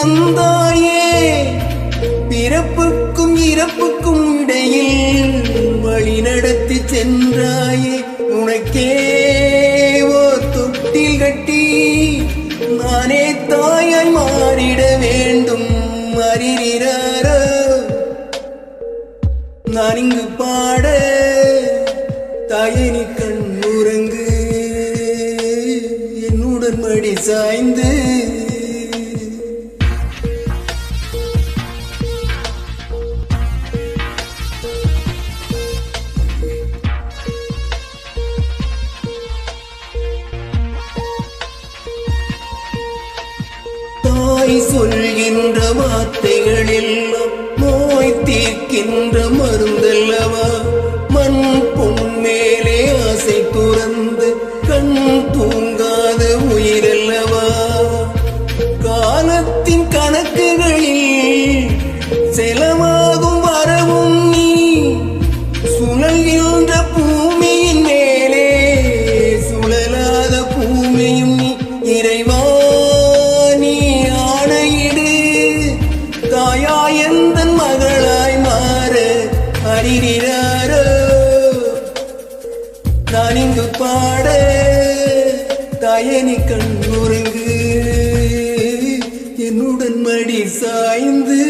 தந்தாயே, பிறப்புக்கும் இறப்புக்கும் இடையில் வழி நடத்தி சென்றாயே. உனக்கே ஓர் தொட்டில் கட்டி நானே தாயாய் மாறிட வேண்டும். அறிகிறாரோ நான் இங்கு பாட, தாயே நீ கண்ணுறங்கு, என்னுடன் மடி சாய்ந்து. தாய் சொல்கின்ற வார்த்தைகள் எல்லாம் நோய் தீர்க்கின்ற மருந்தல்லவா. மண் பொன் மேலே ஆசை துறந்து கண் தூங்காத உயிரல்லவா. காலத்தின் கணக்குகளில் செலவாகும் வரவும் நீ, சுழல்கின்ற பூமியின் மேலே சுழலாத பூமியும் நீ. இறைவா நீ ஆணையிடு, தாயா எந்தன் மகளாய் மாற. அறிகிறாரோ நான் இங்கு பாட, தாயே நீ கண்ணுறங்கு, என்னுடன் மடி சாய்ந்து.